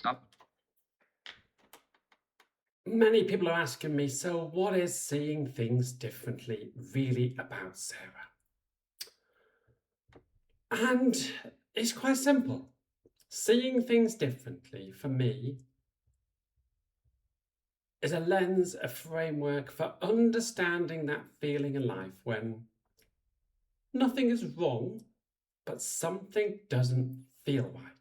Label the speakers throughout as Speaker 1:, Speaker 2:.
Speaker 1: Stop.
Speaker 2: Many people are asking me, so what is seeing things differently really about, Sarah? And it's quite simple. Seeing things differently, for me, is a lens, a framework for understanding that feeling in life when nothing is wrong, but something doesn't feel right.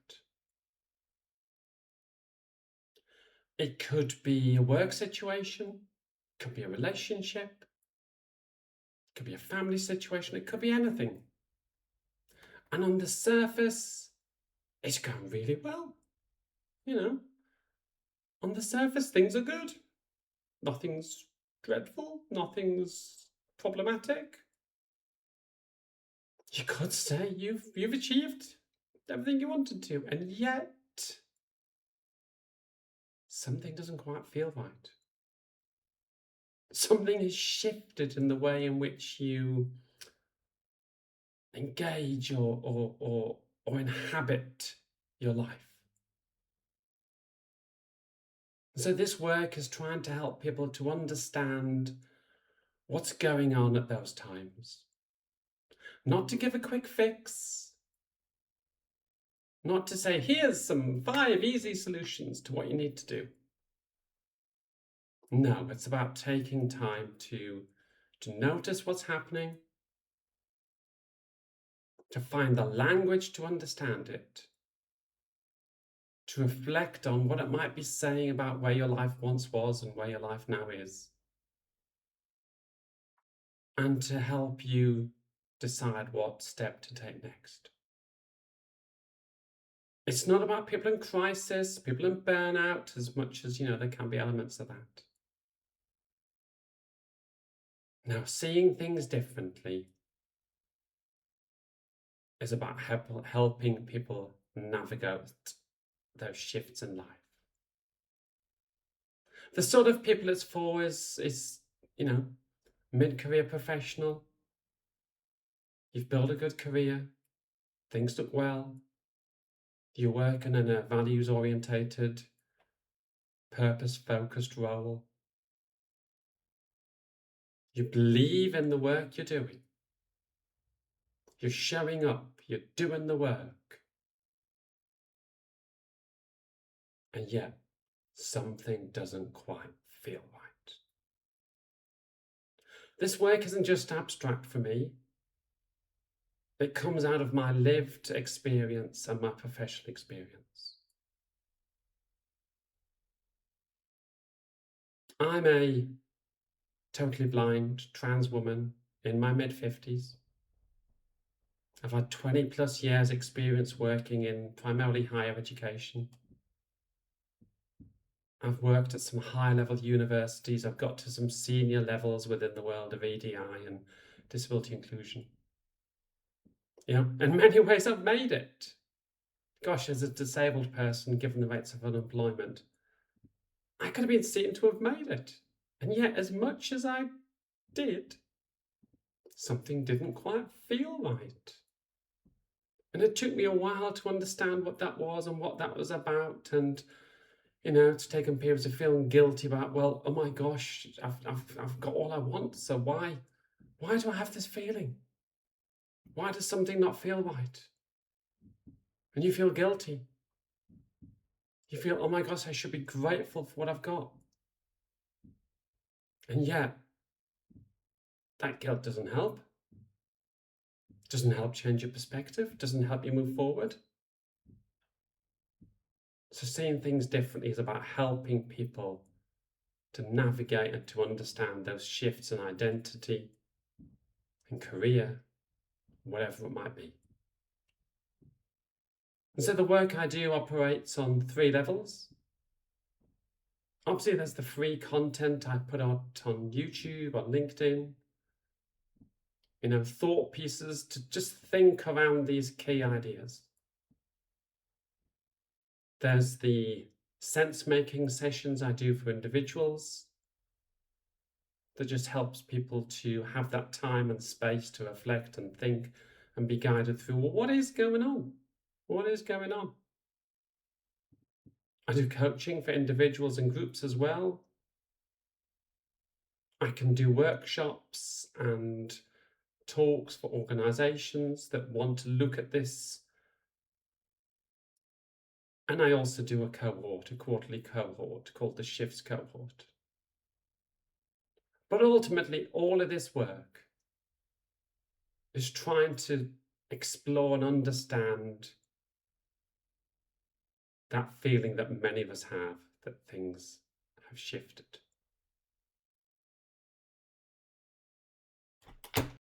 Speaker 2: It could be a work situation, it could be a relationship, it could be a family situation, it could be anything. And on the surface, it's going really well. You know, on the surface, things are good. Nothing's dreadful, nothing's problematic. You could say you've achieved everything you wanted to, and yet something doesn't quite feel right. Something has shifted in the way in which you engage or inhabit your life. So this work is trying to help people to understand what's going on at those times. Not to give a quick fix, not to say, here's some 5 easy solutions to what you need to do. No, it's about taking time to notice what's happening, to find the language to understand it, to reflect on what it might be saying about where your life once was and where your life now is, and to help you decide what step to take next. It's not about people in crisis, people in burnout, as much as, there can be elements of that. Now, seeing things differently is about helping people navigate those shifts in life. The sort of people it's for is mid-career professional. You've built a good career, things look well, you're working in a values-orientated, purpose-focused role. You believe in the work you're doing. You're showing up, you're doing the work. And yet, something doesn't quite feel right. This work isn't just abstract for me. It comes out of my lived experience and my professional experience. I'm a totally blind trans woman in my mid-50s. I've had 20 plus years experience working in primarily higher education. I've worked at some high-level universities. I've got to some senior levels within the world of EDI and disability inclusion. In many ways I've made it. Gosh, as a disabled person, given the rates of unemployment, I could have been seen to have made it. And yet, as much as I did, something didn't quite feel right. And it took me a while to understand what that was and what that was about, and to take periods of feeling guilty about, well, oh my gosh, I've got all I want, so why do I have this feeling? Why does something not feel right? And you feel guilty. You feel, oh my gosh, I should be grateful for what I've got. And yet, that guilt doesn't help. Doesn't help change your perspective, doesn't help you move forward. So seeing things differently is about helping people to navigate and to understand those shifts in identity and career, whatever it might be. And so the work I do operates on 3 levels. Obviously, there's the free content I put out on YouTube, on LinkedIn, thought pieces to just think around these key ideas. There's the sense-making sessions I do for individuals that just helps people to have that time and space to reflect and think and be guided through, well, what is going on? What is going on? I do coaching for individuals and groups as well. I can do workshops and talks for organisations that want to look at this. And I also do a quarterly cohort called the Shifts Cohort. But ultimately, all of this work is trying to explore and understand that feeling that many of us have, that things have shifted.